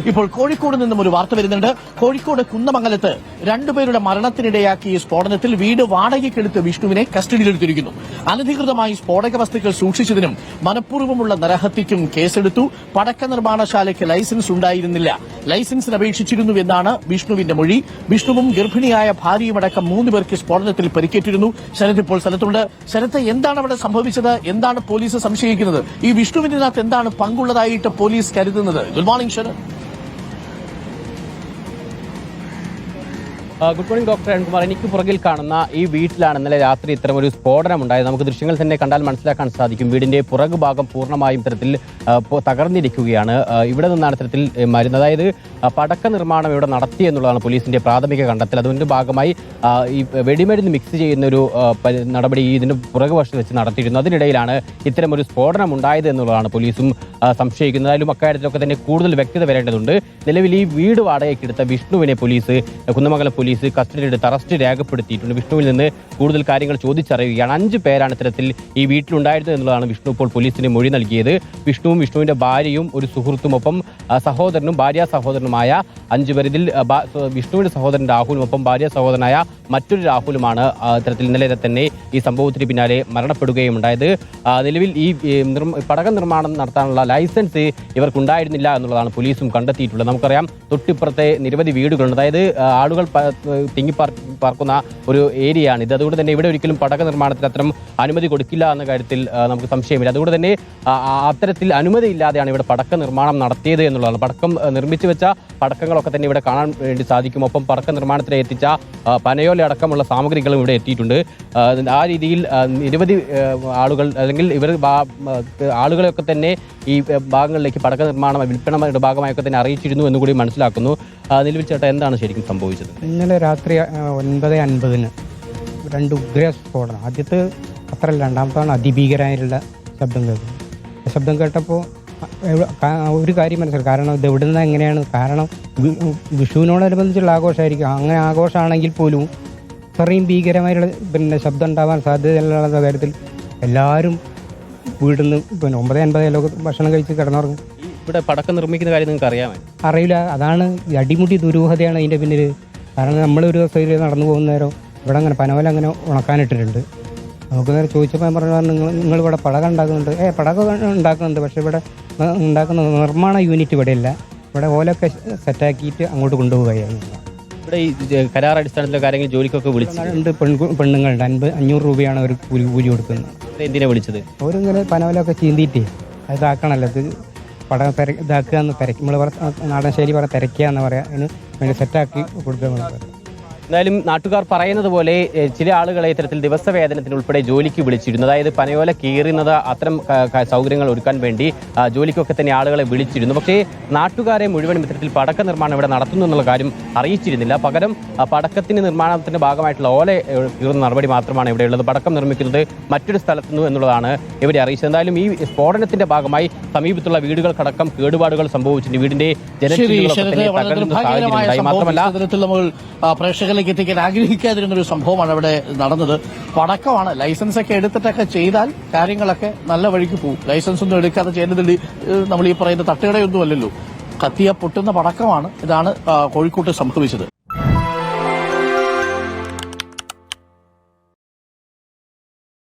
ഇപ്പോൾ കോഴിക്കോട് നിന്നും ഒരു വാർത്ത വരുന്നുണ്ട്. കോഴിക്കോട് കുന്നമംഗലത്ത് രണ്ടുപേരുടെ മരണത്തിനിടയാക്കിയ സ്ഫോടനത്തിൽ വീട് വാടകയ്ക്കെടുത്ത് വിഷ്ണുവിനെ കസ്റ്റഡിയിലെടുത്തിരിക്കുന്നു. അനധികൃതമായി സ്ഫോടക വസ്തുക്കൾ സൂക്ഷിച്ചതിനും മനഃപൂർവ്വമുള്ള നരഹത്യയ്ക്കും കേസെടുത്തു. പടക്ക നിർമ്മാണശാലയ്ക്ക് ലൈസൻസ് ഉണ്ടായിരുന്നില്ല, ലൈസൻസിന് അപേക്ഷിച്ചിരുന്നുവെന്നാണ് വിഷ്ണുവിന്റെ മൊഴി. വിഷ്ണുവും ഗർഭിണിയായ ഭാര്യയുമടക്കം 3 പേർക്ക് സ്ഫോടനത്തിൽ പരിക്കേറ്റിരുന്നു. ശരത് ഇപ്പോൾ സ്ഥലത്തുണ്ട്. ശരത്ത്, എന്താണ് അവിടെ സംഭവിച്ചത്? എന്താണ് പോലീസ് സംശയിക്കുന്നത്? ഈ വിഷ്ണുവിനകത്ത് എന്താണ് പങ്കുള്ളതായിട്ട് പോലീസ് കരുതുന്നത്? Good morning Sharath. Good morning doctor Arunkumar. എനിക്ക് പുറകിൽ കാണുന്ന ഈ വീട്ടിലാണ് ഇന്നലെ രാത്രി ഇത്തരമൊരു സ്ഫോടനമുണ്ടായത്. നമുക്ക് ദൃശ്യങ്ങൾ തന്നെ കണ്ടാൽ മനസ്സിലാക്കാൻ സാധിക്കും. വീടിന്റെ പുറകു ഭാഗം പൂർണ്ണമായും ഇത്തരത്തിൽ തകർന്നിരിക്കുകയാണ്. ഇവിടെ നിന്നാണ് ഇത്തരത്തിൽ മരുന്ന്, അതായത് പടക്ക നിർമ്മാണം ഇവിടെ നടത്തി എന്നുള്ളതാണ് പോലീസിന്റെ പ്രാഥമിക കണ്ടെത്തൽ. അതിന്റെ ഭാഗമായി ഈ വെടിമരുന്ന് മിക്സ് ചെയ്യുന്നൊരു നടപടി ഇതിന് പുറകുവശത്ത് വെച്ച് നടത്തിയിരുന്നു. അതിനിടയിലാണ് ഇത്തരമൊരു സ്ഫോടനം ഉണ്ടായത് എന്നുള്ളതാണ് പോലീസും സംശയിക്കുന്നത്. അതിലും അക്കാര്യത്തിലൊക്കെ തന്നെ കൂടുതൽ വ്യക്തത വരേണ്ടതുണ്ട്. നിലവിൽ ഈ വീട് വാടകയ്ക്കെടുത്ത വിഷ്ണുവിനെ കുന്നമംഗലം പോലീസ് കസ്റ്റഡിയിലെടുത്ത് അറസ്റ്റ് രേഖപ്പെടുത്തിയിട്ടുണ്ട്. വിഷ്ണുവിൽ നിന്ന് കൂടുതൽ കാര്യങ്ങൾ ചോദിച്ചറിയുകയാണ്. 5 പേരാണ് ഇത്തരത്തിൽ ഈ വീട്ടിലുണ്ടായിരുന്നത് എന്നുള്ളതാണ് വിഷ്ണു ഇപ്പോൾ പോലീസിന് മൊഴി നൽകിയത്. വിഷ്ണുവും വിഷ്ണുവിന്റെ ഭാര്യയും ഒരു സുഹൃത്തുമൊപ്പം സഹോദരനും ഭാര്യ സഹോദരനുമായ 5 പേർ. ഇതിൽ വിഷ്ണുവിന്റെ സഹോദരൻ രാഹുലും ഒപ്പം ഭാര്യ സഹോദരനായ മറ്റൊരു രാഹുലുമാണ് ഇത്തരത്തിൽ ഇന്നലെ തന്നെ ഈ സംഭവത്തിന് പിന്നാലെ മരണപ്പെടുകയും ഉണ്ടായത്. നിലവിൽ ഈ പടക്ക നിർമ്മാണം നടത്താനുള്ള ലൈസൻസ് ഇവർക്കുണ്ടായിരുന്നില്ല എന്നുള്ളതാണ് പോലീസും കണ്ടെത്തിയിട്ടുള്ളത്. നമുക്കറിയാം, തൊട്ടിപ്പുറത്തെ നിരവധി വീടുകളുണ്ട്, അതായത് ആളുകൾ തിങ്ങിപ്പാർക്കുന്ന ഒരു ഏരിയയാണ് ഇത്. അതുകൊണ്ട് തന്നെ ഇവിടെ ഒരിക്കലും പടക്ക നിർമ്മാണത്തിന് അത്തരം അനുമതി കൊടുക്കില്ല എന്ന കാര്യത്തിൽ നമുക്ക് സംശയമില്ല. അതുകൊണ്ട് തന്നെ അത്തരത്തിൽ അനുമതി ഇല്ലാതെയാണ് ഇവിടെ പടക്ക നിർമ്മാണം നടത്തിയത് എന്നുള്ളതാണ്. പടക്കം നിർമ്മിച്ചു വെച്ച പടക്കങ്ങളൊക്കെ തന്നെ ഇവിടെ കാണാൻ വേണ്ടി സാധിക്കും. ഒപ്പം പടക്ക നിർമ്മാണത്തിന് എത്തിച്ച പനയോല അടക്കമുള്ള സാമഗ്രികളും ഇവിടെ എത്തിയിട്ടുണ്ട്. ആ രീതിയിൽ നിരവധി ആളുകൾ അല്ലെങ്കിൽ ആളുകളെയൊക്കെ തന്നെ ഈ ഭാഗങ്ങളിലേക്ക് പടക്ക നിർമ്മാണം വിൽപ്പനയുടെ ഭാഗമായൊക്കെ തന്നെ അറിയിച്ചിരുന്നു എന്നുകൂടി മനസ്സിലാക്കുന്നു. നിലവിൽ ചേട്ടാ, എന്താണ് ശരിക്കും സംഭവിച്ചത്? ഇന്നലെ രാത്രി 9:50 2 ഉഗ്ര സ്ഫോടനം. ആദ്യത്തെ അത്രല്ല, രണ്ടാമത്താണ് അതിഭീകരമായിട്ടുള്ള ശബ്ദം കേൾക്കുന്നത്. ശബ്ദം കേട്ടപ്പോൾ ഒരു കാര്യം മനസ്സിലായി. കാരണം ഇത് എവിടെ നിന്ന് എങ്ങനെയാണ്, കാരണം വിഷുവിനോടനുബന്ധിച്ചുള്ള ആഘോഷമായിരിക്കും. അങ്ങനെ ആഘോഷമാണെങ്കിൽ പോലും ഇത്രയും ഭീകരമായിട്ടുള്ള ശബ്ദം ഉണ്ടാവാൻ സാധ്യതയുള്ള കാര്യത്തിൽ എല്ലാവരും വീട്ടിൽ നിന്ന് 9:50 ഭക്ഷണം കഴിച്ച് കിടന്നുറങ്ങും. ഇവിടെ പടക്കം നിർമ്മിക്കുന്ന കാര്യം നിങ്ങൾക്ക് അറിയാമോ? അറിയില്ല. അതാണ് അടിമുടി ദുരൂഹതയാണ് അതിൻ്റെ പിന്നിൽ. കാരണം നമ്മളൊരു ദിവസം നടന്നു പോകുന്ന നേരം ഇവിടെ അങ്ങനെ പനവല അങ്ങനെ ഉണക്കാനിട്ടിട്ടുണ്ട്. നമുക്ക് നേരെ ചോദിച്ചപ്പോൾ പറഞ്ഞു, നിങ്ങൾ ഇവിടെ പടക്കം ഉണ്ടാക്കുന്നുണ്ട്. പടക്കം ഉണ്ടാക്കുന്നുണ്ട്, പക്ഷേ ഇവിടെ ഉണ്ടാക്കുന്ന നിർമ്മാണ യൂണിറ്റ് ഇവിടെ ഇല്ല, ഇവിടെ ഓലൊക്കെ സെറ്റാക്കിയിട്ട് അങ്ങോട്ട് കൊണ്ടുപോവുകയാണ്. ഇവിടെ ഈ കരാർ അടിസ്ഥാനത്തിലെ കാര്യങ്ങൾ ജോലിക്കൊക്കെ വിളിച്ചിട്ടുണ്ട്. പെണ്ണുങ്ങളുണ്ട്. 500 രൂപയാണ് അവർ കൂലി കൊടുക്കുന്നത്. എന്തിനാണ് വിളിച്ചത്? അവരിങ്ങനെ പനവലൊക്കെ ചീന്തിയിട്ട് അത് ഇതാക്കണമല്ലോ, ഇത് പടം ഇതാക്കുക എന്ന് നമ്മൾ നാടൻ ശൈലി പറയാം, തിരക്കുക എന്ന് പറയാം. അതിന് വേണ്ടി സെറ്റാക്കി കൊടുക്കുക. എന്തായാലും നാട്ടുകാർ പറയുന്നത് പോലെ ചില ആളുകളെ ഇത്തരത്തിൽ ദിവസവേതനത്തിന് ഉൾപ്പെടെ ജോലിക്ക് വിളിച്ചിരുന്നു. അതായത് പനയോല കീറുന്നത് അത്തരം സൗകര്യങ്ങൾ ഒരുക്കാൻ വേണ്ടി ജോലിക്കൊക്കെ തന്നെ ആളുകളെ വിളിച്ചിരുന്നു. പക്ഷേ നാട്ടുകാരെ മുഴുവനും ഇത്തരത്തിൽ പടക്ക നിർമ്മാണം ഇവിടെ നടത്തുന്നു എന്നുള്ള കാര്യം അറിയിച്ചിരുന്നില്ല. പകരം പടക്കത്തിന് നിർമ്മാണത്തിന്റെ ഭാഗമായിട്ടുള്ള ഓല കീറുന്ന നടപടി മാത്രമാണ് ഇവിടെയുള്ളത്. പടക്കം നിർമ്മിക്കുന്നത് മറ്റൊരു സ്ഥലത്തുനിന്നു എന്നുള്ളതാണ് ഇവരെ അറിയിച്ചത്. എന്തായാലും ഈ സ്ഫോടനത്തിന്റെ ഭാഗമായി സമീപത്തുള്ള വീടുകൾക്കടക്കം കേടുപാടുകൾ സംഭവിച്ചിട്ടുണ്ട്. വീടിന്റെ പ്രേക്ഷകരിലേക്ക് എത്തിക്കാൻ ആഗ്രഹിക്കാതിരുന്നൊരു സംഭവമാണ് അവിടെ നടന്നത്. പടക്കമാണ്. ലൈസൻസ് ഒക്കെ എടുത്തിട്ടൊക്കെ ചെയ്താൽ കാര്യങ്ങളൊക്കെ നല്ല വഴിക്ക് പോകും. ലൈസൻസ് ഒന്നും എടുക്കാതെ ചെയ്യുന്നത് നമ്മൾ ഈ പറയുന്ന തട്ടുകടയൊന്നും അല്ലല്ലോ. കത്തിയ പൊട്ടുന്ന പടക്കമാണ്. ഇതാണ് കോഴിക്കോട്ട് സംഭവിച്ചത്.